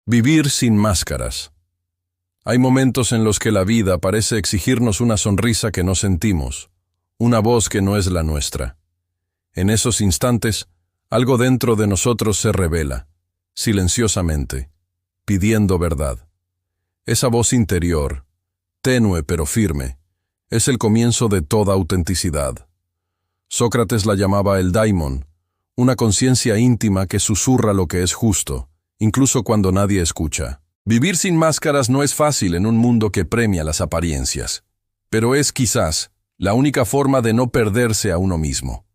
Vivir sin máscaras. Hay momentos en los que la vida parece exigirnos una sonrisa que no sentimos, una voz que no es la nuestra. En esos instantes, algo dentro de nosotros se revela, silenciosamente, pidiendo verdad. Esa voz interior, tenue pero firme, es el comienzo de toda autenticidad. Sócrates la llamaba el daimon, una conciencia íntima que susurra lo que es justo, incluso cuando nadie escucha. Vivir sin máscaras no es fácil en un mundo que premia las apariencias, pero es quizás la única forma de no perderse a uno mismo.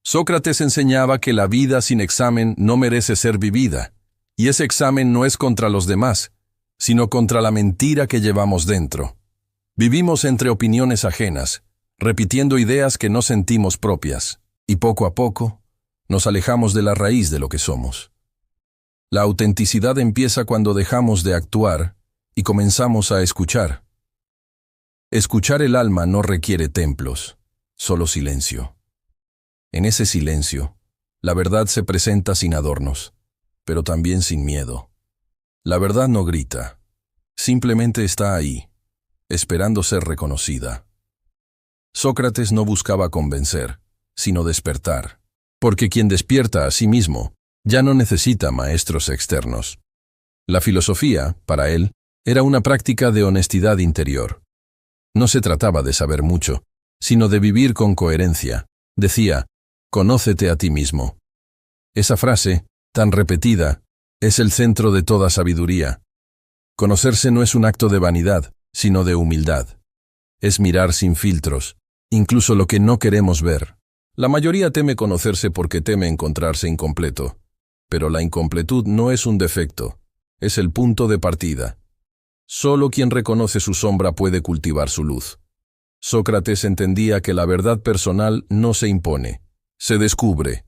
Sócrates enseñaba que la vida sin examen no merece ser vivida, y ese examen no es contra los demás, sino contra la mentira que llevamos dentro. Vivimos entre opiniones ajenas, repitiendo ideas que no sentimos propias, y poco a poco nos alejamos de la raíz de lo que somos. La autenticidad empieza cuando dejamos de actuar y comenzamos a escuchar. Escuchar el alma no requiere templos, solo silencio. En ese silencio, la verdad se presenta sin adornos, pero también sin miedo. La verdad no grita, simplemente está ahí, esperando ser reconocida. Sócrates no buscaba convencer, sino despertar, porque quien despierta a sí mismo ya no necesita maestros externos. La filosofía, para él, era una práctica de honestidad interior. No se trataba de saber mucho, sino de vivir con coherencia. Decía, «Conócete a ti mismo». Esa frase, tan repetida, es el centro de toda sabiduría. Conocerse no es un acto de vanidad, sino de humildad. Es mirar sin filtros, incluso lo que no queremos ver. La mayoría teme conocerse porque teme encontrarse incompleto. Pero la incompletud no es un defecto, es el punto de partida. Solo quien reconoce su sombra puede cultivar su luz. Sócrates entendía que la verdad personal no se impone, se descubre,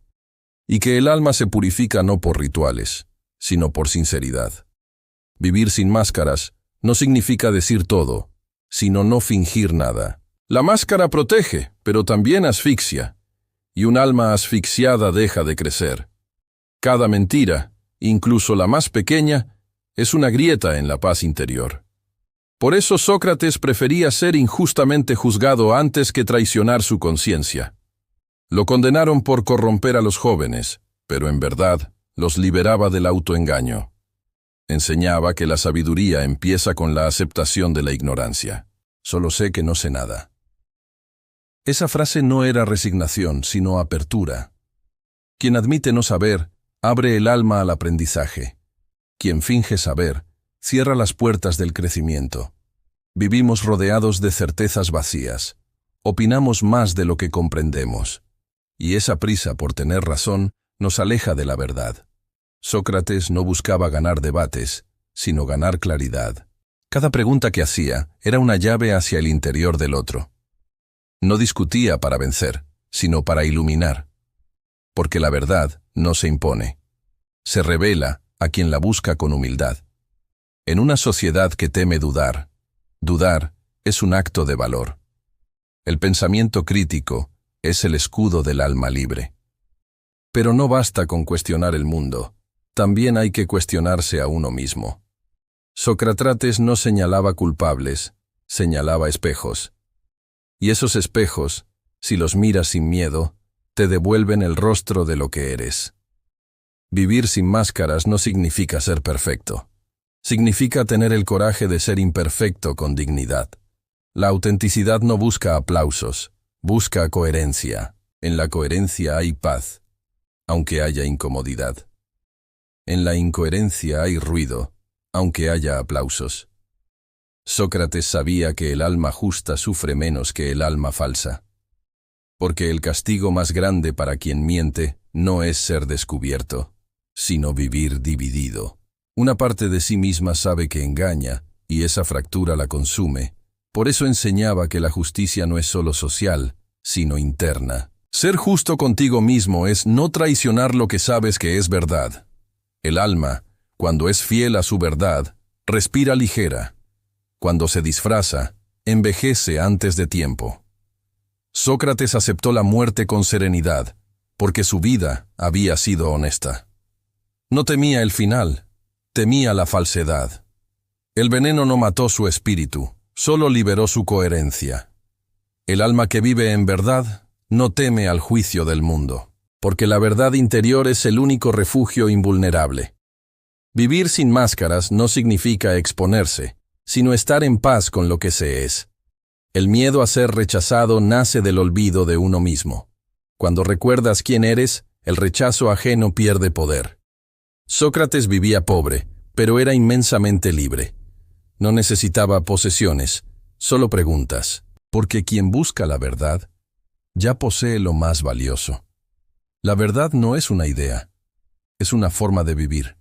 y que el alma se purifica no por rituales, sino por sinceridad. Vivir sin máscaras no significa decir todo, sino no fingir nada. La máscara protege, pero también asfixia, y un alma asfixiada deja de crecer. Cada mentira, incluso la más pequeña, es una grieta en la paz interior. Por eso Sócrates prefería ser injustamente juzgado antes que traicionar su conciencia. Lo condenaron por corromper a los jóvenes, pero en verdad los liberaba del autoengaño. Enseñaba que la sabiduría empieza con la aceptación de la ignorancia. Solo sé que no sé nada. Esa frase no era resignación, sino apertura. Quien admite no saber, abre el alma al aprendizaje. Quien finge saber, cierra las puertas del crecimiento. Vivimos rodeados de certezas vacías. Opinamos más de lo que comprendemos. Y esa prisa por tener razón nos aleja de la verdad. Sócrates no buscaba ganar debates, sino ganar claridad. Cada pregunta que hacía era una llave hacia el interior del otro. No discutía para vencer, sino para iluminar. Porque la verdad no se impone. Se revela a quien la busca con humildad. En una sociedad que teme dudar, dudar es un acto de valor. El pensamiento crítico es el escudo del alma libre. Pero no basta con cuestionar el mundo, también hay que cuestionarse a uno mismo. Sócrates no señalaba culpables, señalaba espejos. Y esos espejos, si los miras sin miedo, te devuelven el rostro de lo que eres. Vivir sin máscaras no significa ser perfecto. Significa tener el coraje de ser imperfecto con dignidad. La autenticidad no busca aplausos, busca coherencia. En la coherencia hay paz, aunque haya incomodidad. En la incoherencia hay ruido, aunque haya aplausos. Sócrates sabía que el alma justa sufre menos que el alma falsa. Porque el castigo más grande para quien miente no es ser descubierto, sino vivir dividido. Una parte de sí misma sabe que engaña, y esa fractura la consume. Por eso enseñaba que la justicia no es solo social, sino interna. Ser justo contigo mismo es no traicionar lo que sabes que es verdad. El alma, cuando es fiel a su verdad, respira ligera. Cuando se disfraza, envejece antes de tiempo. Sócrates aceptó la muerte con serenidad, porque su vida había sido honesta. No temía el final, temía la falsedad. El veneno no mató su espíritu, solo liberó su coherencia. El alma que vive en verdad no teme al juicio del mundo, porque la verdad interior es el único refugio invulnerable. Vivir sin máscaras no significa exponerse, sino estar en paz con lo que se es. El miedo a ser rechazado nace del olvido de uno mismo. Cuando recuerdas quién eres, el rechazo ajeno pierde poder. Sócrates vivía pobre, pero era inmensamente libre. No necesitaba posesiones, solo preguntas, porque quien busca la verdad ya posee lo más valioso. La verdad no es una idea, es una forma de vivir.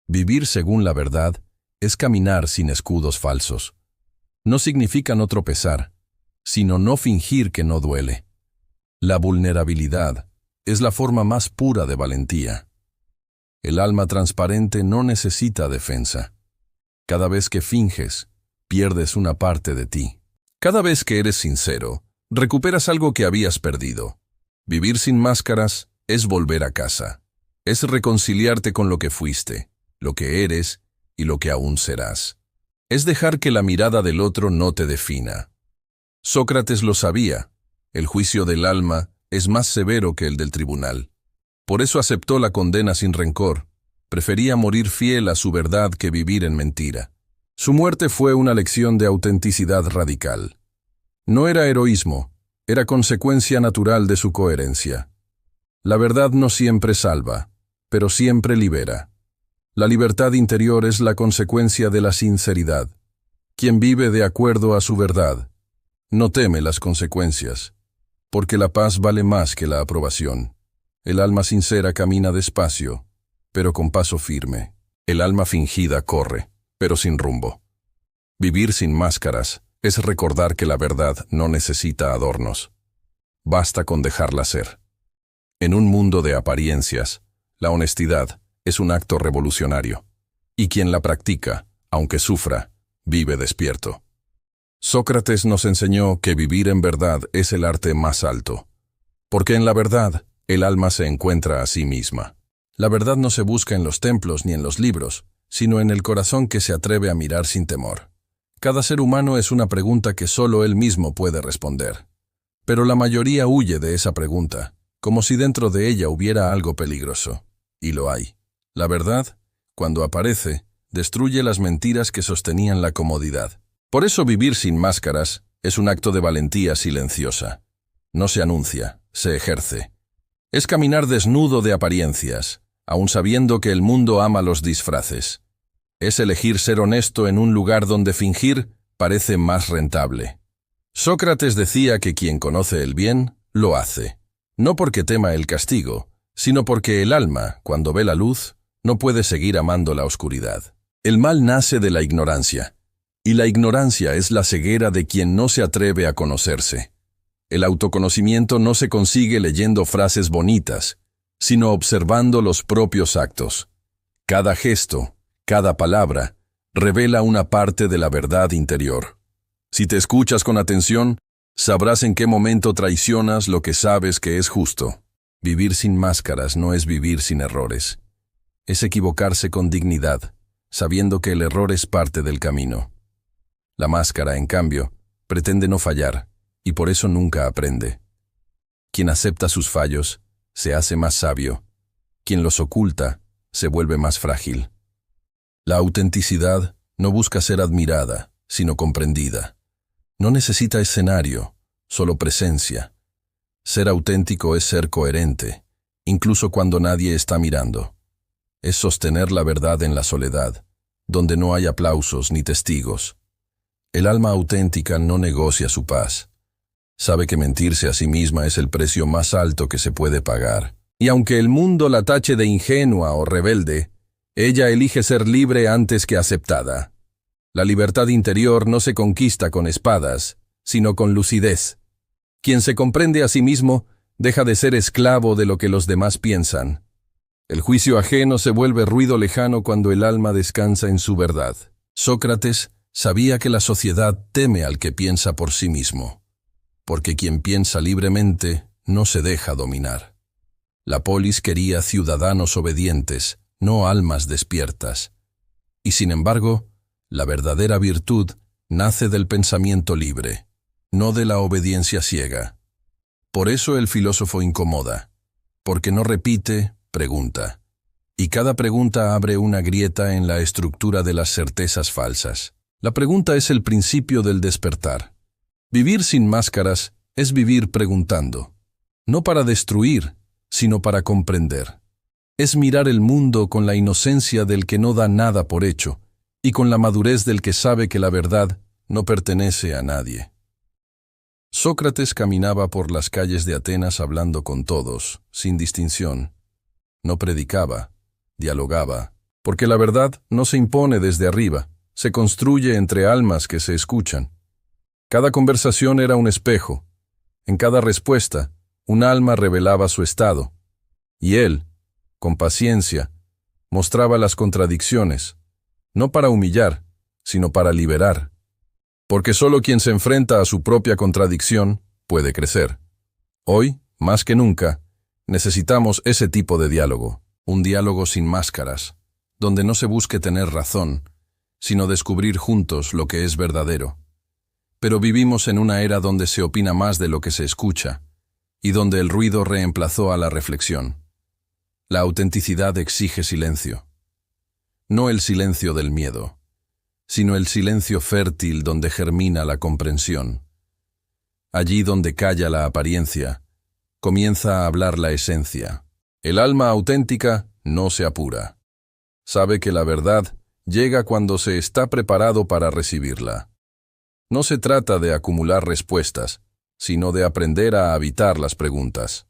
Vivir según la verdad es caminar sin escudos falsos. No significa no tropezar, sino no fingir que no duele. La vulnerabilidad es la forma más pura de valentía. El alma transparente no necesita defensa. Cada vez que finges, pierdes una parte de ti. Cada vez que eres sincero, recuperas algo que habías perdido. Vivir sin máscaras es volver a casa. Es reconciliarte con lo que fuiste, lo que eres y lo que aún serás. Es dejar que la mirada del otro no te defina. Sócrates lo sabía. El juicio del alma es más severo que el del tribunal. Por eso aceptó la condena sin rencor. Prefería morir fiel a su verdad que vivir en mentira. Su muerte fue una lección de autenticidad radical. No era heroísmo, era consecuencia natural de su coherencia. La verdad no siempre salva, pero siempre libera. La libertad interior es la consecuencia de la sinceridad. Quien vive de acuerdo a su verdad no teme las consecuencias, porque la paz vale más que la aprobación. El alma sincera camina despacio, pero con paso firme. El alma fingida corre, pero sin rumbo. Vivir sin máscaras es recordar que la verdad no necesita adornos. Basta con dejarla ser. En un mundo de apariencias, la honestidad es un acto revolucionario, y quien la practica, aunque sufra, vive despierto. Sócrates nos enseñó que vivir en verdad es el arte más alto, porque en la verdad el alma se encuentra a sí misma. La verdad no se busca en los templos ni en los libros, sino en el corazón que se atreve a mirar sin temor. Cada ser humano es una pregunta que solo él mismo puede responder. Pero la mayoría huye de esa pregunta, como si dentro de ella hubiera algo peligroso. Y lo hay. La verdad, cuando aparece, destruye las mentiras que sostenían la comodidad. Por eso vivir sin máscaras es un acto de valentía silenciosa. No se anuncia, se ejerce. Es caminar desnudo de apariencias, aun sabiendo que el mundo ama los disfraces. Es elegir ser honesto en un lugar donde fingir parece más rentable. Sócrates decía que quien conoce el bien, lo hace. No porque tema el castigo, sino porque el alma, cuando ve la luz, no puede seguir amando la oscuridad. El mal nace de la ignorancia, y la ignorancia es la ceguera de quien no se atreve a conocerse. El autoconocimiento no se consigue leyendo frases bonitas, sino observando los propios actos. Cada gesto, cada palabra, revela una parte de la verdad interior. Si te escuchas con atención, sabrás en qué momento traicionas lo que sabes que es justo. Vivir sin máscaras no es vivir sin errores. Es equivocarse con dignidad, sabiendo que el error es parte del camino. La máscara, en cambio, pretende no fallar, y por eso nunca aprende. Quien acepta sus fallos, se hace más sabio. Quien los oculta, se vuelve más frágil. La autenticidad no busca ser admirada, sino comprendida. No necesita escenario, solo presencia. Ser auténtico es ser coherente, incluso cuando nadie está mirando. Es sostener la verdad en la soledad, donde no hay aplausos ni testigos. El alma auténtica no negocia su paz. Sabe que mentirse a sí misma es el precio más alto que se puede pagar. Y aunque el mundo la tache de ingenua o rebelde, ella elige ser libre antes que aceptada. La libertad interior no se conquista con espadas, sino con lucidez. Quien se comprende a sí mismo deja de ser esclavo de lo que los demás piensan. El juicio ajeno se vuelve ruido lejano cuando el alma descansa en su verdad. Sócrates sabía que la sociedad teme al que piensa por sí mismo, porque quien piensa libremente no se deja dominar. La polis quería ciudadanos obedientes, no almas despiertas. Y sin embargo, la verdadera virtud nace del pensamiento libre, no de la obediencia ciega. Por eso el filósofo incomoda, porque no repite, pregunta. Y cada pregunta abre una grieta en la estructura de las certezas falsas. La pregunta es el principio del despertar. Vivir sin máscaras es vivir preguntando, no para destruir, sino para comprender. Es mirar el mundo con la inocencia del que no da nada por hecho y con la madurez del que sabe que la verdad no pertenece a nadie. Sócrates caminaba por las calles de Atenas hablando con todos, sin distinción. No predicaba, dialogaba, porque la verdad no se impone desde arriba, se construye entre almas que se escuchan. Cada conversación era un espejo. En cada respuesta, un alma revelaba su estado. Y él, con paciencia, mostraba las contradicciones, no para humillar, sino para liberar. Porque solo quien se enfrenta a su propia contradicción puede crecer. Hoy, más que nunca, necesitamos ese tipo de diálogo, un diálogo sin máscaras, donde no se busque tener razón, sino descubrir juntos lo que es verdadero. Pero vivimos en una era donde se opina más de lo que se escucha, y donde el ruido reemplazó a la reflexión. La autenticidad exige silencio. No el silencio del miedo, sino el silencio fértil donde germina la comprensión. Allí donde calla la apariencia, comienza a hablar la esencia. El alma auténtica no se apura. Sabe que la verdad llega cuando se está preparado para recibirla. No se trata de acumular respuestas, sino de aprender a habitar las preguntas.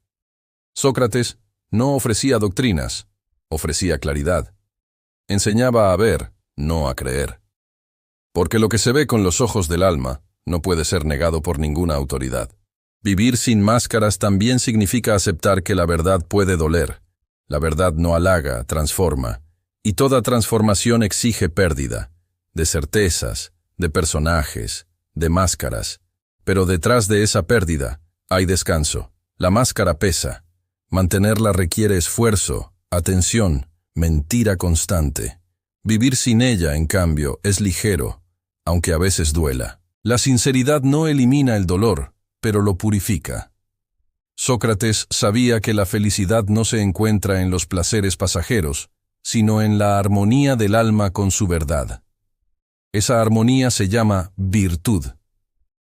Sócrates no ofrecía doctrinas, ofrecía claridad. Enseñaba a ver, no a creer. Porque lo que se ve con los ojos del alma no puede ser negado por ninguna autoridad. Vivir sin máscaras también significa aceptar que la verdad puede doler. La verdad no halaga, transforma. Y toda transformación exige pérdida, de certezas, de personajes, de máscaras. Pero detrás de esa pérdida hay descanso. La máscara pesa. Mantenerla requiere esfuerzo, atención, mentira constante. Vivir sin ella, en cambio, es ligero, aunque a veces duela. La sinceridad no elimina el dolor, pero lo purifica. Sócrates sabía que la felicidad no se encuentra en los placeres pasajeros, sino en la armonía del alma con su verdad. Esa armonía se llama virtud.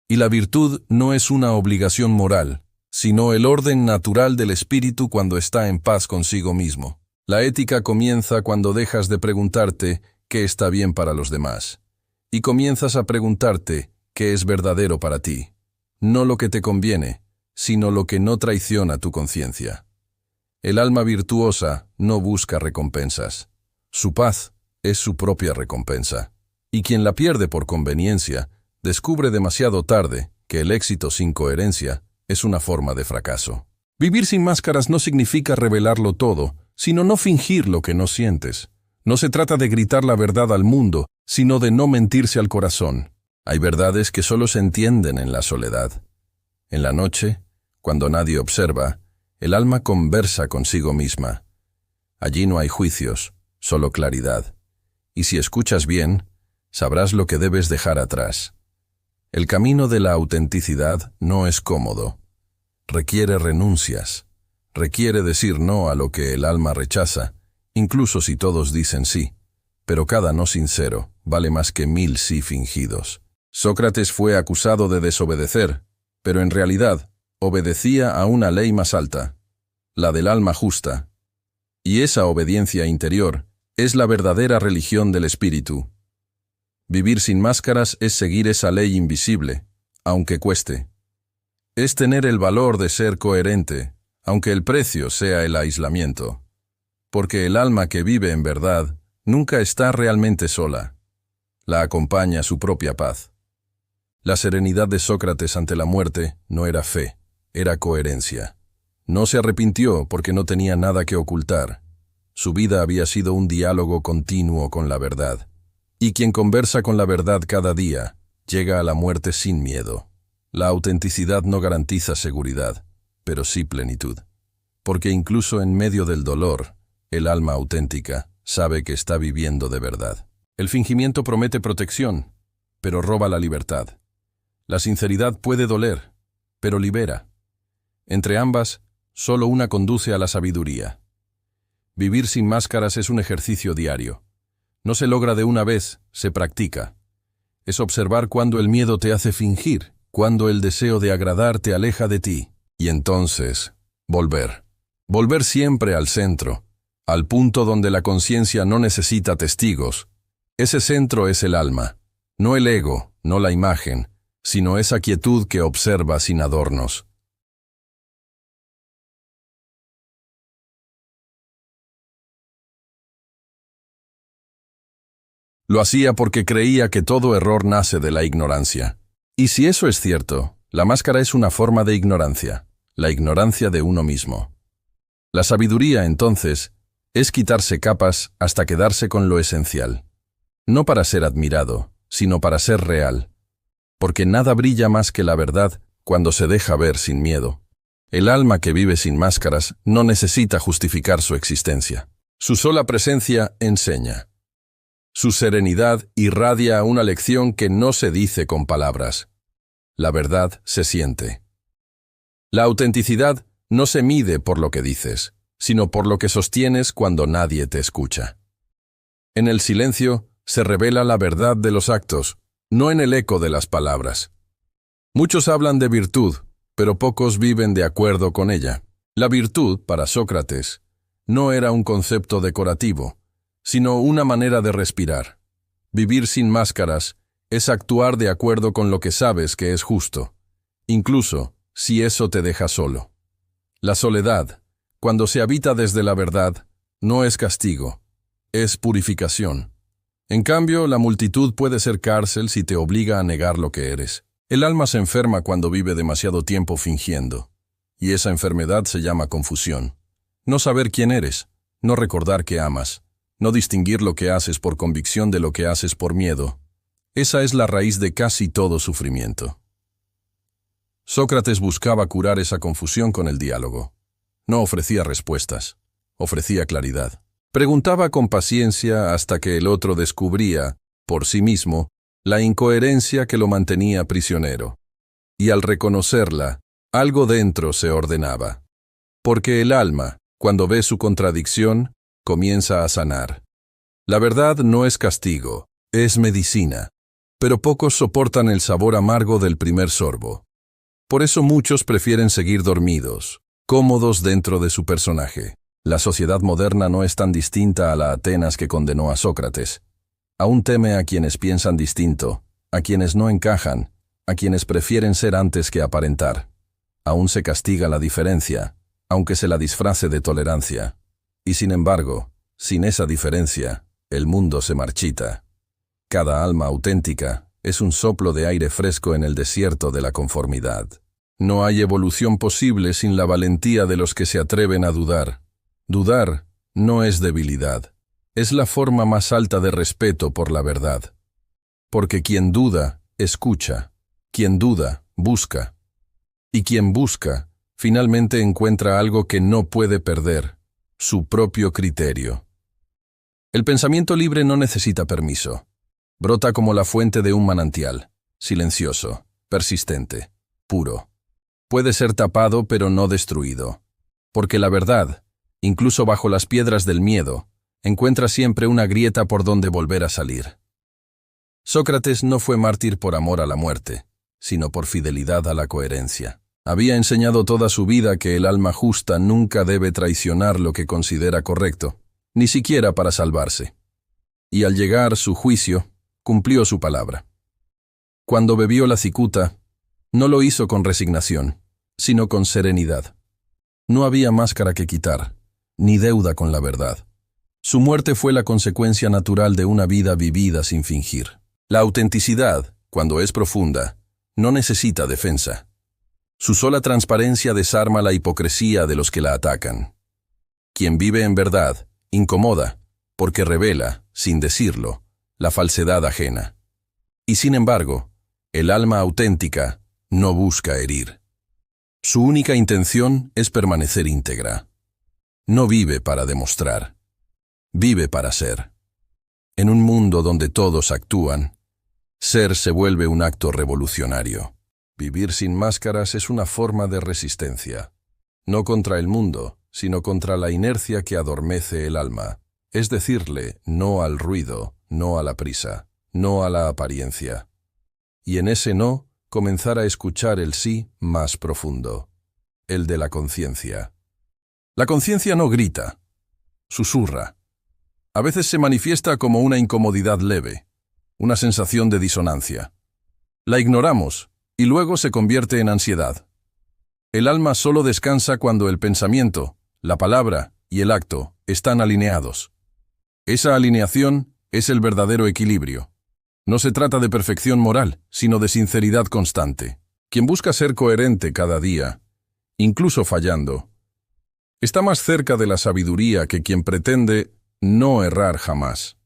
Y la virtud no es una obligación moral, sino el orden natural del espíritu cuando está en paz consigo mismo. La ética comienza cuando dejas de preguntarte qué está bien para los demás, y comienzas a preguntarte qué es verdadero para ti. No lo que te conviene, sino lo que no traiciona tu conciencia. El alma virtuosa no busca recompensas. Su paz es su propia recompensa. Y quien la pierde por conveniencia, descubre demasiado tarde que el éxito sin coherencia es una forma de fracaso. Vivir sin máscaras no significa revelarlo todo, sino no fingir lo que no sientes. No se trata de gritar la verdad al mundo, sino de no mentirse al corazón. Hay verdades que solo se entienden en la soledad. En la noche, cuando nadie observa, el alma conversa consigo misma. Allí no hay juicios, solo claridad. Y si escuchas bien, sabrás lo que debes dejar atrás. El camino de la autenticidad no es cómodo. Requiere renuncias. Requiere decir no a lo que el alma rechaza, incluso si todos dicen sí. Pero cada no sincero vale más que 1000 sí fingidos. Sócrates fue acusado de desobedecer, pero en realidad obedecía a una ley más alta, la del alma justa. Y esa obediencia interior es la verdadera religión del espíritu. Vivir sin máscaras es seguir esa ley invisible, aunque cueste. Es tener el valor de ser coherente, aunque el precio sea el aislamiento. Porque el alma que vive en verdad nunca está realmente sola. La acompaña su propia paz. La serenidad de Sócrates ante la muerte no era fe, era coherencia. No se arrepintió porque no tenía nada que ocultar. Su vida había sido un diálogo continuo con la verdad. Y quien conversa con la verdad cada día, llega a la muerte sin miedo. La autenticidad no garantiza seguridad, pero sí plenitud. Porque incluso en medio del dolor, el alma auténtica sabe que está viviendo de verdad. El fingimiento promete protección, pero roba la libertad. La sinceridad puede doler, pero libera. Entre ambas, solo una conduce a la sabiduría. Vivir sin máscaras es un ejercicio diario. No se logra de una vez, se practica. Es observar cuando el miedo te hace fingir, cuando el deseo de agradar te aleja de ti. Y entonces, volver. Volver siempre al centro, al punto donde la conciencia no necesita testigos. Ese centro es el alma, no el ego, no la imagen, sino esa quietud que observa sin adornos. Lo hacía porque creía que todo error nace de la ignorancia. Y si eso es cierto, la máscara es una forma de ignorancia, la ignorancia de uno mismo. La sabiduría, entonces, es quitarse capas hasta quedarse con lo esencial. No para ser admirado, sino para ser real. Porque nada brilla más que la verdad cuando se deja ver sin miedo. El alma que vive sin máscaras no necesita justificar su existencia. Su sola presencia enseña. Su serenidad irradia una lección que no se dice con palabras. La verdad se siente. La autenticidad no se mide por lo que dices, sino por lo que sostienes cuando nadie te escucha. En el silencio se revela la verdad de los actos, no en el eco de las palabras. Muchos hablan de virtud, pero pocos viven de acuerdo con ella. La virtud, para Sócrates, no era un concepto decorativo, sino una manera de respirar. Vivir sin máscaras es actuar de acuerdo con lo que sabes que es justo, incluso si eso te deja solo. La soledad, cuando se habita desde la verdad, no es castigo, es purificación. En cambio, la multitud puede ser cárcel si te obliga a negar lo que eres. El alma se enferma cuando vive demasiado tiempo fingiendo, y esa enfermedad se llama confusión. No saber quién eres, no recordar que amas, no distinguir lo que haces por convicción de lo que haces por miedo. Esa es la raíz de casi todo sufrimiento. Sócrates buscaba curar esa confusión con el diálogo. No ofrecía respuestas, ofrecía claridad. Preguntaba con paciencia hasta que el otro descubría, por sí mismo, la incoherencia que lo mantenía prisionero. Y al reconocerla, algo dentro se ordenaba. Porque el alma, cuando ve su contradicción, comienza a sanar. La verdad no es castigo, es medicina, pero pocos soportan el sabor amargo del primer sorbo. Por eso muchos prefieren seguir dormidos, cómodos dentro de su personaje. La sociedad moderna no es tan distinta a la Atenas que condenó a Sócrates. Aún teme a quienes piensan distinto, a quienes no encajan, a quienes prefieren ser antes que aparentar. Aún se castiga la diferencia, aunque se la disfrace de tolerancia. Y sin embargo, sin esa diferencia, el mundo se marchita. Cada alma auténtica es un soplo de aire fresco en el desierto de la conformidad. No hay evolución posible sin la valentía de los que se atreven a dudar. Dudar no es debilidad, es la forma más alta de respeto por la verdad. Porque quien duda, escucha. Quien duda, busca. Y quien busca, finalmente encuentra algo que no puede perder. Su propio criterio. El pensamiento libre no necesita permiso. Brota como la fuente de un manantial, silencioso, persistente, puro. Puede ser tapado pero no destruido. Porque la verdad, incluso bajo las piedras del miedo, encuentra siempre una grieta por donde volver a salir. Sócrates no fue mártir por amor a la muerte, sino por fidelidad a la coherencia. Había enseñado toda su vida que el alma justa nunca debe traicionar lo que considera correcto, ni siquiera para salvarse. Y al llegar su juicio, cumplió su palabra. Cuando bebió la cicuta, no lo hizo con resignación, sino con serenidad. No había máscara que quitar, ni deuda con la verdad. Su muerte fue la consecuencia natural de una vida vivida sin fingir. La autenticidad, cuando es profunda, no necesita defensa. Su sola transparencia desarma la hipocresía de los que la atacan. Quien vive en verdad, incomoda, porque revela, sin decirlo, la falsedad ajena. Y sin embargo, el alma auténtica no busca herir. Su única intención es permanecer íntegra. No vive para demostrar, vive para ser. En un mundo donde todos actúan, ser se vuelve un acto revolucionario. Vivir sin máscaras es una forma de resistencia, no contra el mundo, sino contra la inercia que adormece el alma. Es decirle no al ruido, no a la prisa, no a la apariencia. Y en ese no, comenzar a escuchar el sí más profundo, el de la conciencia. La conciencia no grita, susurra. A veces se manifiesta como una incomodidad leve, una sensación de disonancia. La ignoramos y luego se convierte en ansiedad. El alma solo descansa cuando el pensamiento, la palabra y el acto están alineados. Esa alineación es el verdadero equilibrio. No se trata de perfección moral, sino de sinceridad constante. Quien busca ser coherente cada día, incluso fallando, está más cerca de la sabiduría que quien pretende no errar jamás.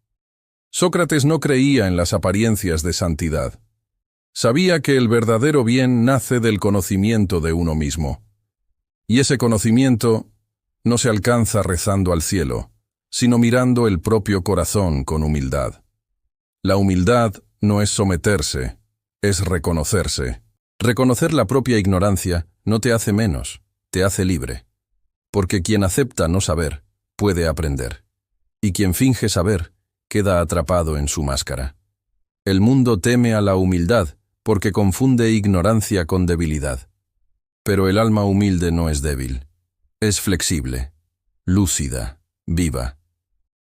Sócrates no creía en las apariencias de santidad. Sabía que el verdadero bien nace del conocimiento de uno mismo. Y ese conocimiento no se alcanza rezando al cielo, sino mirando el propio corazón con humildad. La humildad no es someterse, es reconocerse. Reconocer la propia ignorancia no te hace menos, te hace libre. Porque quien acepta no saber, puede aprender. Y quien finge saber, queda atrapado en su máscara. El mundo teme a la humildad porque confunde ignorancia con debilidad. Pero el alma humilde no es débil. Es flexible, lúcida, viva.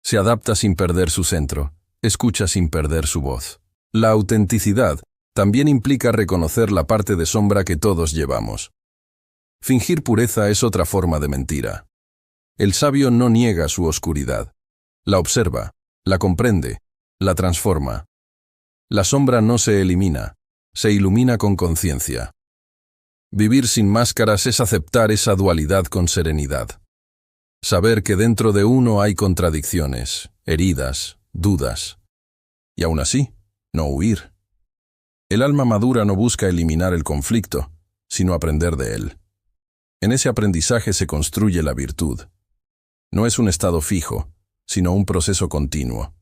Se adapta sin perder su centro, escucha sin perder su voz. La autenticidad también implica reconocer la parte de sombra que todos llevamos. Fingir pureza es otra forma de mentira. El sabio no niega su oscuridad. La observa, la comprende, la transforma. La sombra no se elimina, se ilumina con conciencia. Vivir sin máscaras es aceptar esa dualidad con serenidad. Saber que dentro de uno hay contradicciones, heridas, dudas. Y aún así, no huir. El alma madura no busca eliminar el conflicto, sino aprender de él. En ese aprendizaje se construye la virtud. No es un estado fijo, sino un proceso continuo.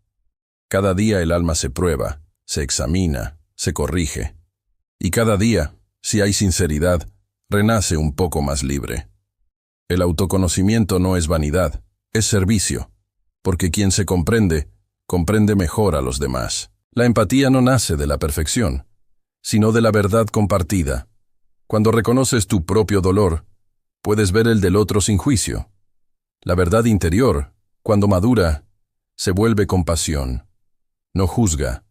Cada día el alma se prueba, se examina, se corrige. Y cada día, si hay sinceridad, renace un poco más libre. El autoconocimiento no es vanidad, es servicio, porque quien se comprende, comprende mejor a los demás. La empatía no nace de la perfección, sino de la verdad compartida. Cuando reconoces tu propio dolor, puedes ver el del otro sin juicio. La verdad interior, cuando madura, se vuelve compasión. No juzga,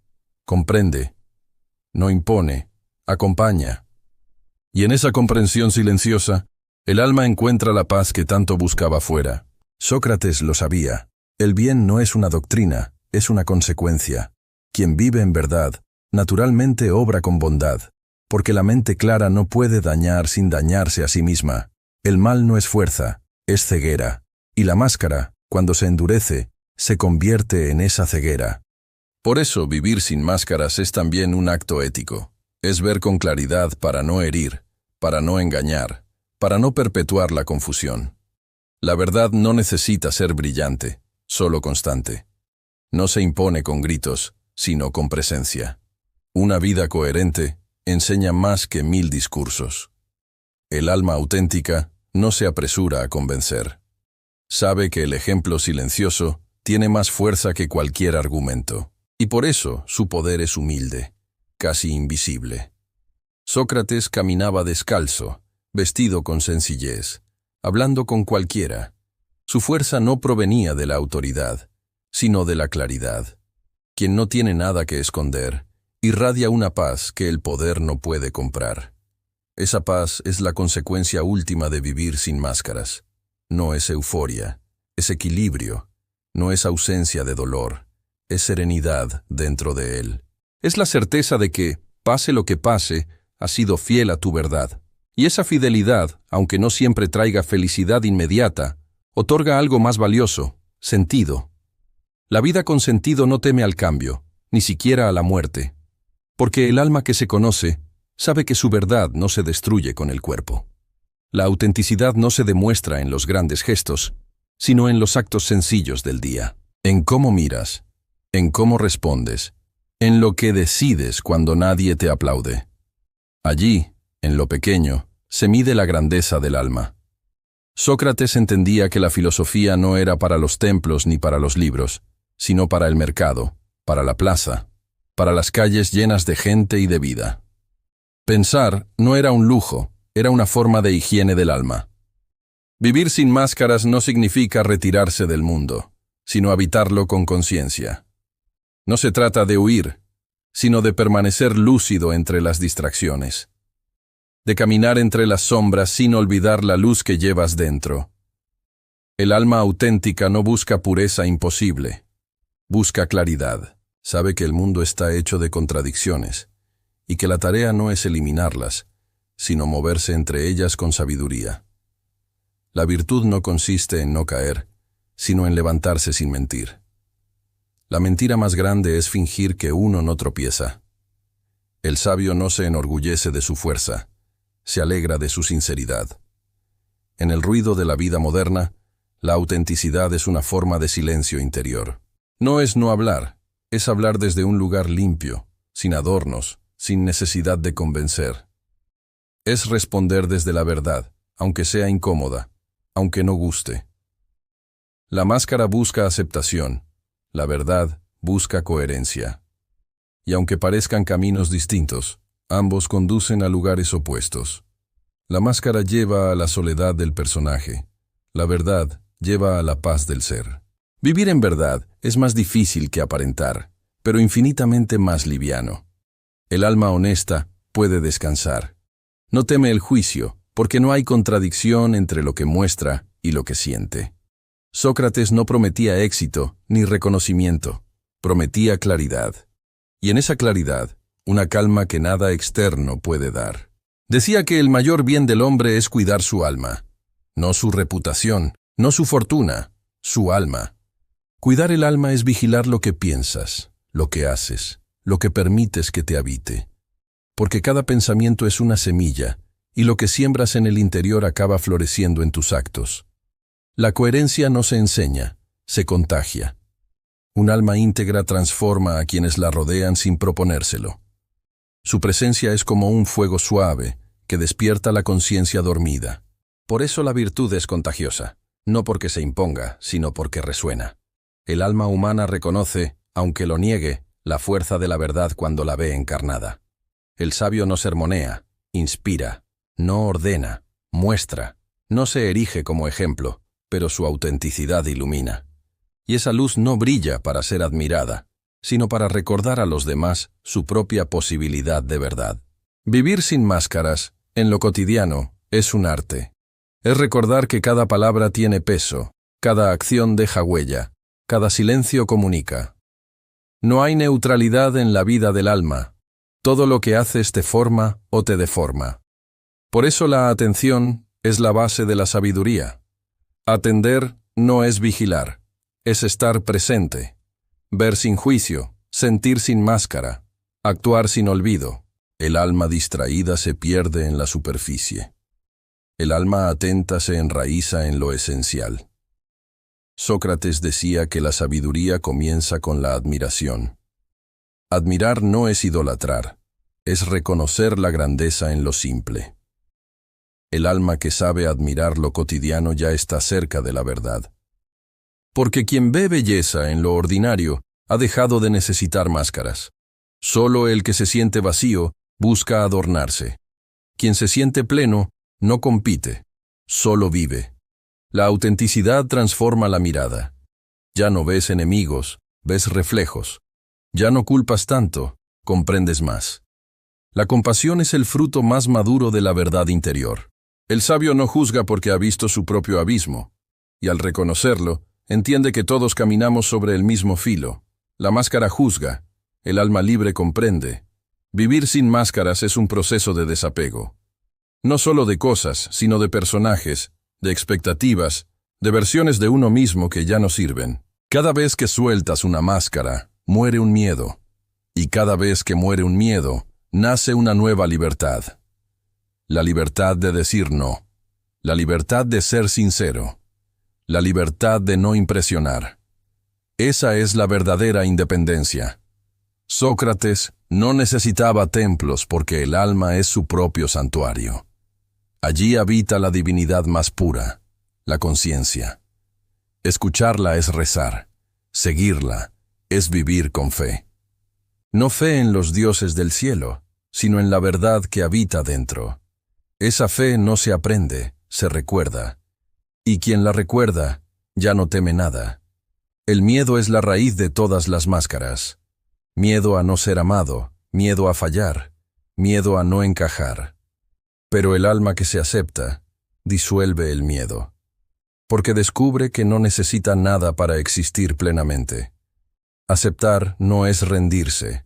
comprende, no impone, acompaña. Y en esa comprensión silenciosa, el alma encuentra la paz que tanto buscaba fuera. Sócrates lo sabía. El bien no es una doctrina, es una consecuencia. Quien vive en verdad, naturalmente obra con bondad, porque la mente clara no puede dañar sin dañarse a sí misma. El mal no es fuerza, es ceguera, y la máscara, cuando se endurece, se convierte en esa ceguera. Por eso vivir sin máscaras es también un acto ético. Es ver con claridad para no herir, para no engañar, para no perpetuar la confusión. La verdad no necesita ser brillante, solo constante. No se impone con gritos, sino con presencia. Una vida coherente enseña más que 1000 discursos. El alma auténtica no se apresura a convencer. Sabe que el ejemplo silencioso tiene más fuerza que cualquier argumento, y por eso su poder es humilde, casi invisible. Sócrates caminaba descalzo, vestido con sencillez, hablando con cualquiera. Su fuerza no provenía de la autoridad, sino de la claridad. Quien no tiene nada que esconder, irradia una paz que el poder no puede comprar. Esa paz es la consecuencia última de vivir sin máscaras. No es euforia, es equilibrio, no es ausencia de dolor, es serenidad dentro de él. Es la certeza de que, pase lo que pase, has sido fiel a tu verdad. Y esa fidelidad, aunque no siempre traiga felicidad inmediata, otorga algo más valioso, sentido. La vida con sentido no teme al cambio, ni siquiera a la muerte, porque el alma que se conoce sabe que su verdad no se destruye con el cuerpo. La autenticidad no se demuestra en los grandes gestos, sino en los actos sencillos del día. En cómo miras, en cómo respondes, en lo que decides cuando nadie te aplaude. Allí, en lo pequeño, se mide la grandeza del alma. Sócrates entendía que la filosofía no era para los templos ni para los libros, sino para el mercado, para la plaza, para las calles llenas de gente y de vida. Pensar no era un lujo, era una forma de higiene del alma. Vivir sin máscaras no significa retirarse del mundo, sino habitarlo con conciencia. No se trata de huir, sino de permanecer lúcido entre las distracciones, de caminar entre las sombras sin olvidar la luz que llevas dentro. El alma auténtica no busca pureza imposible, busca claridad. Sabe que el mundo está hecho de contradicciones y que la tarea no es eliminarlas, sino moverse entre ellas con sabiduría. La virtud no consiste en no caer, sino en levantarse sin mentir. La mentira más grande es fingir que uno no tropieza. El sabio no se enorgullece de su fuerza, se alegra de su sinceridad. En el ruido de la vida moderna, la autenticidad es una forma de silencio interior. No es no hablar, es hablar desde un lugar limpio, sin adornos, sin necesidad de convencer. Es responder desde la verdad, aunque sea incómoda, aunque no guste. La máscara busca aceptación, la verdad busca coherencia. Y aunque parezcan caminos distintos, ambos conducen a lugares opuestos. La máscara lleva a la soledad del personaje, la verdad lleva a la paz del ser. Vivir en verdad es más difícil que aparentar, pero infinitamente más liviano. El alma honesta puede descansar. No teme el juicio, porque no hay contradicción entre lo que muestra y lo que siente. Sócrates no prometía éxito ni reconocimiento, prometía claridad. Y en esa claridad, una calma que nada externo puede dar. Decía que el mayor bien del hombre es cuidar su alma, no su reputación, no su fortuna, su alma. Cuidar el alma es vigilar lo que piensas, lo que haces, lo que permites que te habite. Porque cada pensamiento es una semilla, y lo que siembras en el interior acaba floreciendo en tus actos. La coherencia no se enseña, se contagia. Un alma íntegra transforma a quienes la rodean sin proponérselo. Su presencia es como un fuego suave que despierta la conciencia dormida. Por eso la virtud es contagiosa, no porque se imponga, sino porque resuena. El alma humana reconoce, aunque lo niegue, la fuerza de la verdad cuando la ve encarnada. El sabio no sermonea, inspira, no ordena, muestra, no se erige como ejemplo, pero su autenticidad ilumina. Y esa luz no brilla para ser admirada, sino para recordar a los demás su propia posibilidad de verdad. Vivir sin máscaras, en lo cotidiano, es un arte. Es recordar que cada palabra tiene peso, cada acción deja huella, cada silencio comunica. No hay neutralidad en la vida del alma. Todo lo que haces te forma o te deforma. Por eso la atención es la base de la sabiduría. Atender no es vigilar, es estar presente. Ver sin juicio, sentir sin máscara, actuar sin olvido. El alma distraída se pierde en la superficie. El alma atenta se enraiza en lo esencial. Sócrates decía que la sabiduría comienza con la admiración. Admirar no es idolatrar, es reconocer la grandeza en lo simple. El alma que sabe admirar lo cotidiano ya está cerca de la verdad. Porque quien ve belleza en lo ordinario ha dejado de necesitar máscaras. Solo el que se siente vacío busca adornarse. Quien se siente pleno no compite, solo vive. La autenticidad transforma la mirada. Ya no ves enemigos, ves reflejos. Ya no culpas tanto, comprendes más. La compasión es el fruto más maduro de la verdad interior. El sabio no juzga porque ha visto su propio abismo, y al reconocerlo, entiende que todos caminamos sobre el mismo filo. La máscara juzga, el alma libre comprende. Vivir sin máscaras es un proceso de desapego. No solo de cosas, sino de personajes, de expectativas, de versiones de uno mismo que ya no sirven. Cada vez que sueltas una máscara, muere un miedo. Y cada vez que muere un miedo, nace una nueva libertad. La libertad de decir no. La libertad de ser sincero. La libertad de no impresionar. Esa es la verdadera independencia. Sócrates no necesitaba templos porque el alma es su propio santuario. Allí habita la divinidad más pura, la conciencia. Escucharla es rezar, seguirla es vivir con fe. No fe en los dioses del cielo, sino en la verdad que habita dentro. Esa fe no se aprende, se recuerda. Y quien la recuerda, ya no teme nada. El miedo es la raíz de todas las máscaras. Miedo a no ser amado, miedo a fallar, miedo a no encajar. Pero el alma que se acepta, disuelve el miedo, porque descubre que no necesita nada para existir plenamente. Aceptar no es rendirse,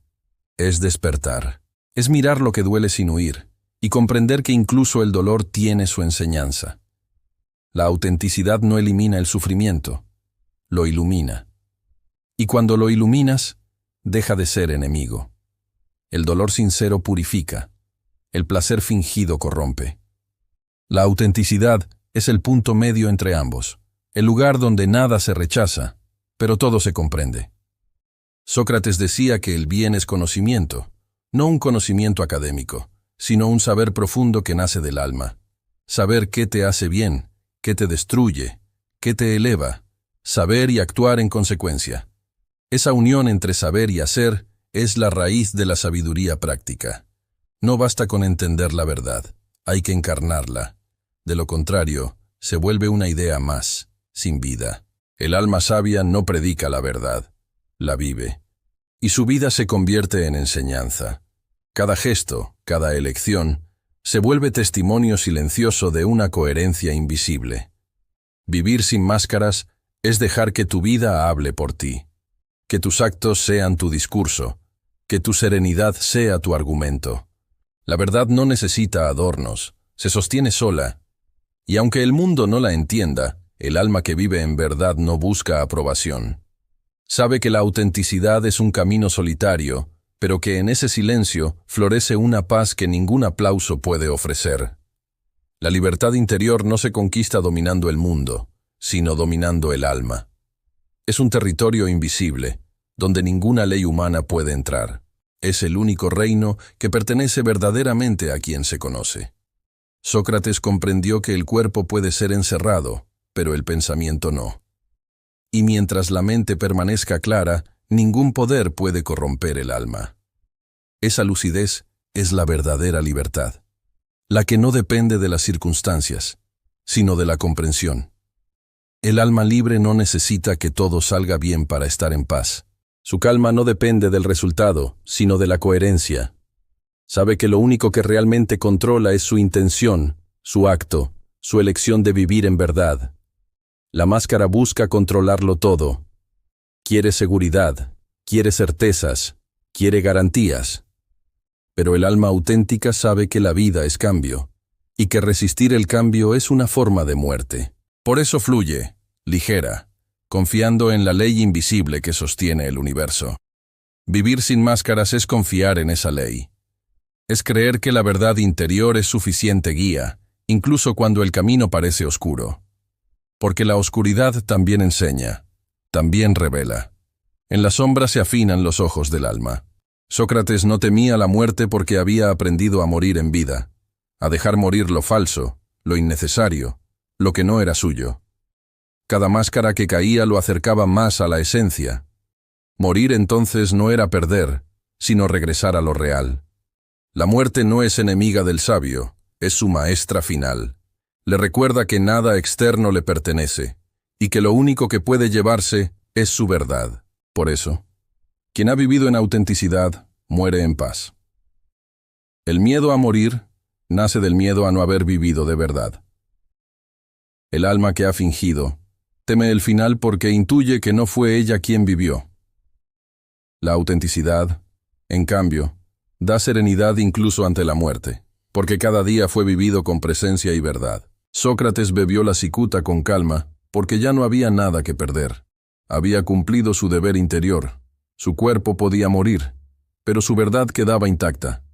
es despertar. Es mirar lo que duele sin huir, y comprender que incluso el dolor tiene su enseñanza. La autenticidad no elimina el sufrimiento, lo ilumina. Y cuando lo iluminas, deja de ser enemigo. El dolor sincero purifica, el placer fingido corrompe. La autenticidad es el punto medio entre ambos, el lugar donde nada se rechaza, pero todo se comprende. Sócrates decía que el bien es conocimiento, no un conocimiento académico, sino un saber profundo que nace del alma. Saber qué te hace bien, qué te destruye, qué te eleva, saber y actuar en consecuencia. Esa unión entre saber y hacer es la raíz de la sabiduría práctica. No basta con entender la verdad, hay que encarnarla. De lo contrario, se vuelve una idea más, sin vida. El alma sabia no predica la verdad, la vive. Y su vida se convierte en enseñanza. Cada gesto, cada elección, se vuelve testimonio silencioso de una coherencia invisible. Vivir sin máscaras es dejar que tu vida hable por ti, que tus actos sean tu discurso, que tu serenidad sea tu argumento. La verdad no necesita adornos, se sostiene sola, y aunque el mundo no la entienda, el alma que vive en verdad no busca aprobación. Sabe que la autenticidad es un camino solitario, pero que en ese silencio florece una paz que ningún aplauso puede ofrecer. La libertad interior no se conquista dominando el mundo, sino dominando el alma. Es un territorio invisible, donde ninguna ley humana puede entrar. Es el único reino que pertenece verdaderamente a quien se conoce. Sócrates comprendió que el cuerpo puede ser encerrado, pero el pensamiento no. Y mientras la mente permanezca clara, ningún poder puede corromper el alma. Esa lucidez es la verdadera libertad, la que no depende de las circunstancias, sino de la comprensión. El alma libre no necesita que todo salga bien para estar en paz. Su calma no depende del resultado, sino de la coherencia. Sabe que lo único que realmente controla es su intención, su acto, su elección de vivir en verdad. La máscara busca controlarlo todo. Quiere seguridad, quiere certezas, quiere garantías. Pero el alma auténtica sabe que la vida es cambio, y que resistir el cambio es una forma de muerte. Por eso fluye, ligera, confiando en la ley invisible que sostiene el universo. Vivir sin máscaras es confiar en esa ley. Es creer que la verdad interior es suficiente guía, incluso cuando el camino parece oscuro. Porque la oscuridad también enseña, también revela. En la sombra se afinan los ojos del alma. Sócrates no temía la muerte porque había aprendido a morir en vida, a dejar morir lo falso, lo innecesario, lo que no era suyo. Cada máscara que caía lo acercaba más a la esencia. Morir entonces no era perder, sino regresar a lo real. La muerte no es enemiga del sabio, es su maestra final. Le recuerda que nada externo le pertenece, y que lo único que puede llevarse es su verdad. Por eso, quien ha vivido en autenticidad, muere en paz. El miedo a morir nace del miedo a no haber vivido de verdad. El alma que ha fingido teme el final porque intuye que no fue ella quien vivió. La autenticidad, en cambio, da serenidad incluso ante la muerte, porque cada día fue vivido con presencia y verdad. Sócrates bebió la cicuta con calma, porque ya no había nada que perder. Había cumplido su deber interior. Su cuerpo podía morir, pero su verdad quedaba intacta.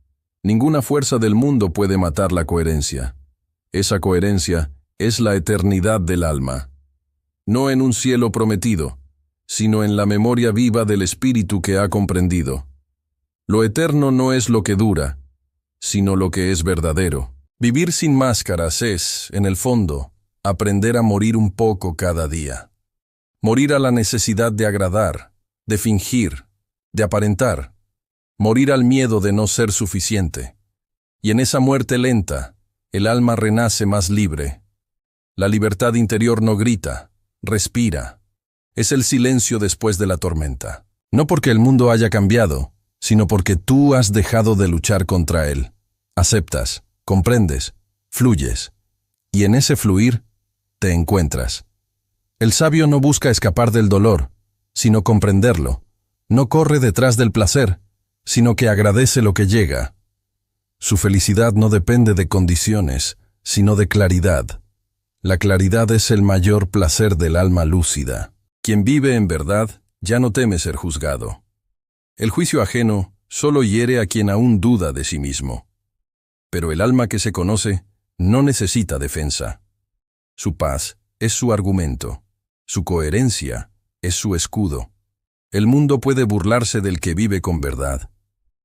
Ninguna fuerza del mundo puede matar la coherencia. Esa coherencia es la eternidad del alma. No en un cielo prometido, sino en la memoria viva del espíritu que ha comprendido. Lo eterno no es lo que dura, sino lo que es verdadero. Vivir sin máscaras es, en el fondo, aprender a morir un poco cada día. Morir a la necesidad de agradar, de fingir, de aparentar. Morir al miedo de no ser suficiente. Y en esa muerte lenta, el alma renace más libre. La libertad interior no grita, respira. Es el silencio después de la tormenta. No porque el mundo haya cambiado, sino porque tú has dejado de luchar contra él. Aceptas, comprendes, fluyes. Y en ese fluir, te encuentras. El sabio no busca escapar del dolor, sino comprenderlo. No corre detrás del placer, sino que agradece lo que llega. Su felicidad no depende de condiciones, sino de claridad. La claridad es el mayor placer del alma lúcida. Quien vive en verdad ya no teme ser juzgado. El juicio ajeno solo hiere a quien aún duda de sí mismo. Pero el alma que se conoce no necesita defensa. Su paz es su argumento. Su coherencia es su escudo. El mundo puede burlarse del que vive con verdad,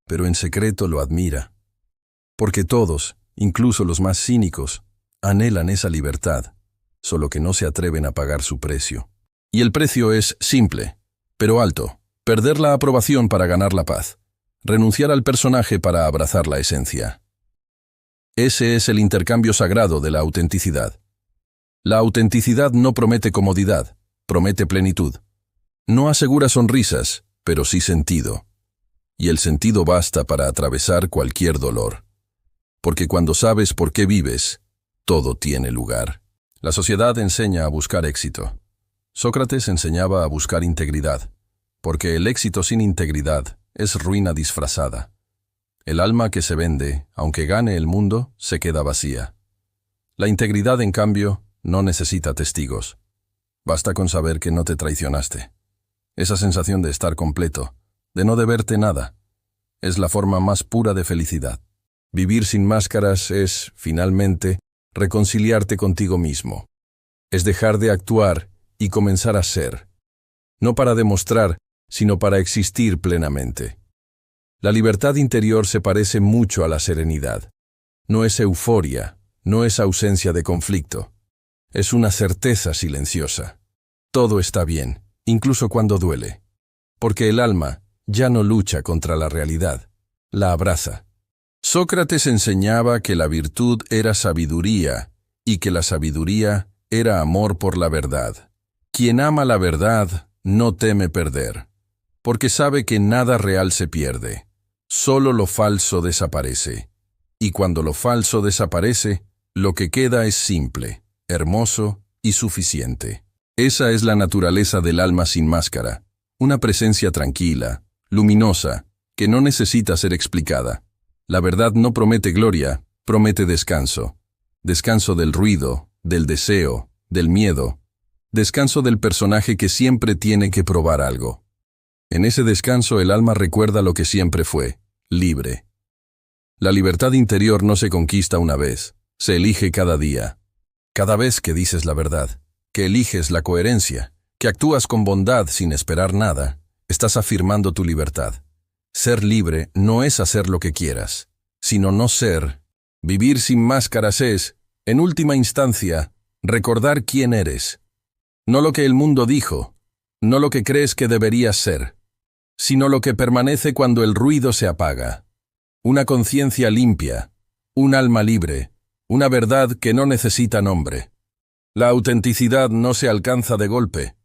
pero en secreto lo admira. Porque todos, incluso los más cínicos, anhelan esa libertad, solo que no se atreven a pagar su precio. Y el precio es simple, pero alto: perder la aprobación para ganar la paz, renunciar al personaje para abrazar la esencia. Ese es el intercambio sagrado de la autenticidad. La autenticidad no promete comodidad, promete plenitud. No asegura sonrisas, pero sí sentido. Y el sentido basta para atravesar cualquier dolor. Porque cuando sabes por qué vives, todo tiene lugar. La sociedad enseña a buscar éxito. Sócrates enseñaba a buscar integridad, porque el éxito sin integridad es ruina disfrazada. El alma que se vende, aunque gane el mundo, se queda vacía. La integridad, en cambio, no necesita testigos. Basta con saber que no te traicionaste. Esa sensación de estar completo, de no deberte nada, es la forma más pura de felicidad. Vivir sin máscaras es, finalmente, reconciliarte contigo mismo. Es dejar de actuar y comenzar a ser. No para demostrar, sino para existir plenamente. La libertad interior se parece mucho a la serenidad. No es euforia, no es ausencia de conflicto. Es una certeza silenciosa. Todo está bien, incluso cuando duele. Porque el alma ya no lucha contra la realidad, la abraza. Sócrates enseñaba que la virtud era sabiduría y que la sabiduría era amor por la verdad. Quien ama la verdad no teme perder, porque sabe que nada real se pierde. Solo lo falso desaparece. Y cuando lo falso desaparece, lo que queda es simple, hermoso y suficiente. Esa es la naturaleza del alma sin máscara, una presencia tranquila, luminosa, que no necesita ser explicada. La verdad no promete gloria, promete descanso. Descanso del ruido, del deseo, del miedo. Descanso del personaje que siempre tiene que probar algo. En ese descanso el alma recuerda lo que siempre fue, libre. La libertad interior no se conquista una vez, se elige cada día. Cada vez que dices la verdad, que eliges la coherencia, que actúas con bondad sin esperar nada, estás afirmando tu libertad. Ser libre no es hacer lo que quieras, sino no ser. Vivir sin máscaras es, en última instancia, recordar quién eres. No lo que el mundo dijo, no lo que crees que deberías ser, sino lo que permanece cuando el ruido se apaga. Una conciencia limpia, un alma libre, una verdad que no necesita nombre. La autenticidad no se alcanza de golpe.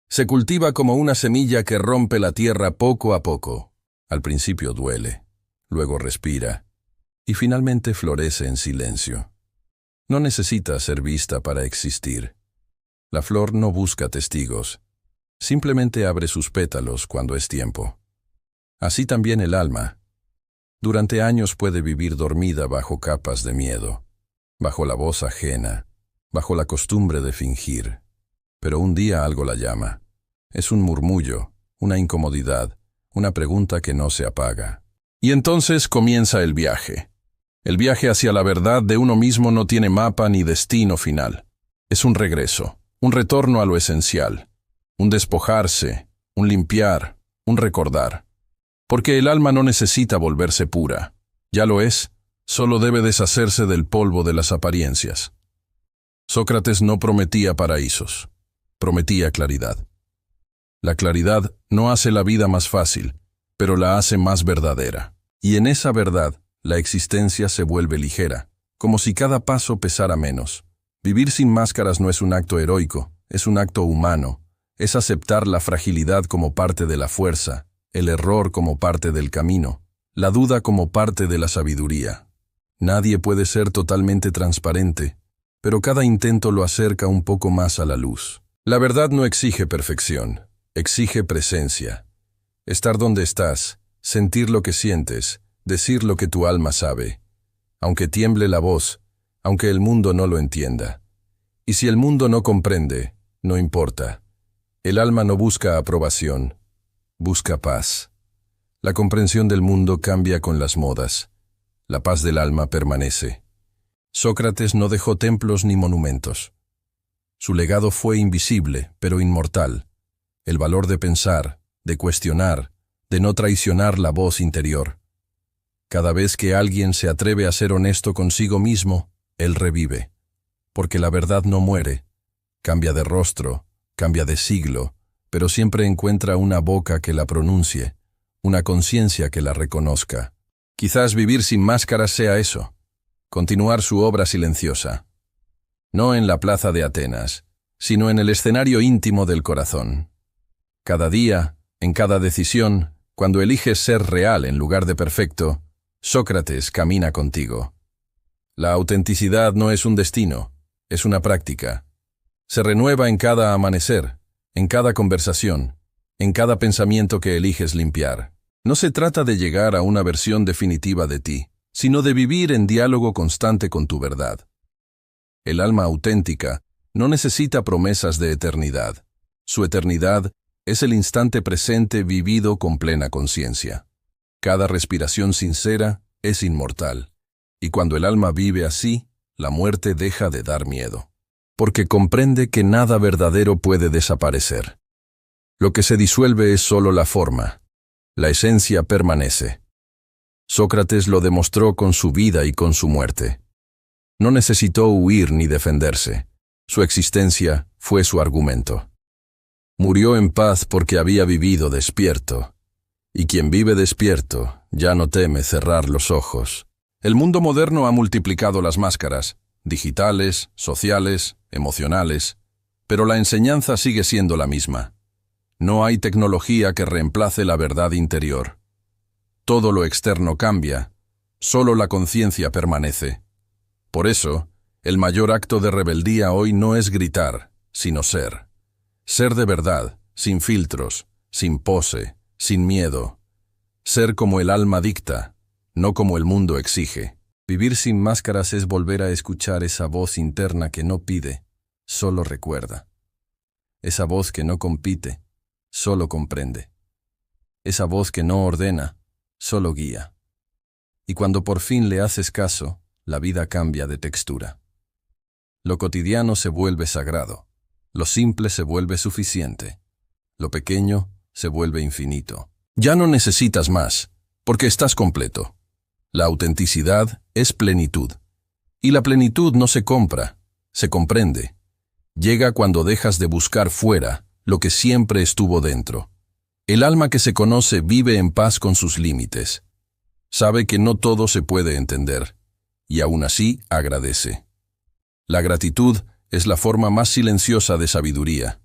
Se cultiva como una semilla que rompe la tierra poco a poco. Al principio duele, luego respira, y finalmente florece en silencio. No necesita ser vista para existir. La flor no busca testigos, simplemente abre sus pétalos cuando es tiempo. Así también el alma. Durante años puede vivir dormida bajo capas de miedo, bajo la voz ajena, bajo la costumbre de fingir. Pero un día algo la llama. Es un murmullo, una incomodidad, una pregunta que no se apaga. Y entonces comienza el viaje. El viaje hacia la verdad de uno mismo no tiene mapa ni destino final. Es un regreso, un retorno a lo esencial, un despojarse, un limpiar, un recordar. Porque el alma no necesita volverse pura. Ya lo es, solo debe deshacerse del polvo de las apariencias. Sócrates no prometía paraísos, prometía claridad. La claridad no hace la vida más fácil, pero la hace más verdadera. Y en esa verdad, la existencia se vuelve ligera, como si cada paso pesara menos. Vivir sin máscaras no es un acto heroico, es un acto humano. Es aceptar la fragilidad como parte de la fuerza, el error como parte del camino, la duda como parte de la sabiduría. Nadie puede ser totalmente transparente, pero cada intento lo acerca un poco más a la luz. La verdad no exige perfección, exige presencia. Estar donde estás, sentir lo que sientes, decir lo que tu alma sabe, aunque tiemble la voz, aunque el mundo no lo entienda. Y si el mundo no comprende, no importa. El alma no busca aprobación, busca paz. La comprensión del mundo cambia con las modas. La paz del alma permanece. Sócrates no dejó templos ni monumentos. Su legado fue invisible, pero inmortal. El valor de pensar, de cuestionar, de no traicionar la voz interior. Cada vez que alguien se atreve a ser honesto consigo mismo, él revive. Porque la verdad no muere. Cambia de rostro, cambia de siglo, pero siempre encuentra una boca que la pronuncie, una conciencia que la reconozca. Quizás vivir sin máscaras sea eso, continuar su obra silenciosa. No en la plaza de Atenas, sino en el escenario íntimo del corazón. Cada día, en cada decisión, cuando eliges ser real en lugar de perfecto, Sócrates camina contigo. La autenticidad no es un destino, es una práctica. Se renueva en cada amanecer, en cada conversación, en cada pensamiento que eliges limpiar. No se trata de llegar a una versión definitiva de ti, sino de vivir en diálogo constante con tu verdad. El alma auténtica no necesita promesas de eternidad. Su eternidad es el instante presente vivido con plena conciencia. Cada respiración sincera es inmortal, y cuando el alma vive así, la muerte deja de dar miedo. Porque comprende que nada verdadero puede desaparecer. Lo que se disuelve es solo la forma. La esencia permanece. Sócrates lo demostró con su vida y con su muerte. No necesitó huir ni defenderse. Su existencia fue su argumento. Murió en paz porque había vivido despierto. Y quien vive despierto ya no teme cerrar los ojos. El mundo moderno ha multiplicado las máscaras, digitales, sociales, emocionales, pero la enseñanza sigue siendo la misma. No hay tecnología que reemplace la verdad interior. Todo lo externo cambia, solo la conciencia permanece. Por eso, el mayor acto de rebeldía hoy no es gritar, sino ser. Ser de verdad, sin filtros, sin pose, sin miedo. Ser como el alma dicta, no como el mundo exige. Vivir sin máscaras es volver a escuchar esa voz interna que no pide, solo recuerda. Esa voz que no compite, solo comprende. Esa voz que no ordena, solo guía. Y cuando por fin le haces caso, la vida cambia de textura. Lo cotidiano se vuelve sagrado, lo simple se vuelve suficiente, lo pequeño se vuelve infinito. Ya no necesitas más, porque estás completo. La autenticidad es plenitud. Y la plenitud no se compra, se comprende. Llega cuando dejas de buscar fuera lo que siempre estuvo dentro. El alma que se conoce vive en paz con sus límites. Sabe que no todo se puede entender, y aún así agradece. La gratitud es la forma más silenciosa de sabiduría.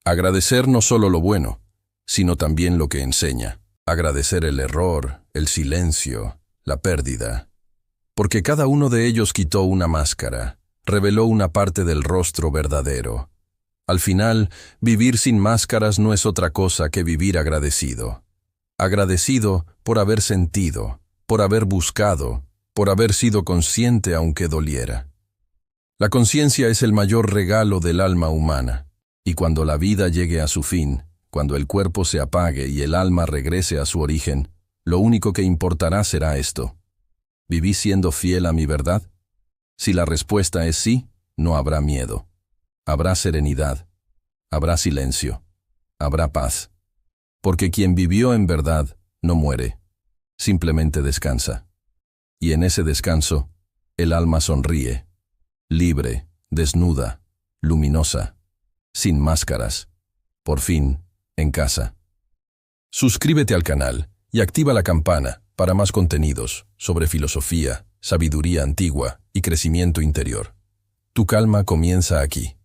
Agradecer no solo lo bueno, sino también lo que enseña. Agradecer el error, el silencio, la pérdida. Porque cada uno de ellos quitó una máscara, reveló una parte del rostro verdadero. Al final, vivir sin máscaras no es otra cosa que vivir agradecido. Agradecido por haber sentido, por haber buscado, por haber sido consciente aunque doliera. La conciencia es el mayor regalo del alma humana, y cuando la vida llegue a su fin, cuando el cuerpo se apague y el alma regrese a su origen, lo único que importará será esto. ¿Viví siendo fiel a mi verdad? Si la respuesta es sí, no habrá miedo. Habrá serenidad, habrá silencio, habrá paz. Porque quien vivió en verdad no muere, simplemente descansa. Y en ese descanso, el alma sonríe, libre, desnuda, luminosa, sin máscaras, por fin, en casa. Suscríbete al canal y activa la campana para más contenidos sobre filosofía, sabiduría antigua y crecimiento interior. Tu calma comienza aquí.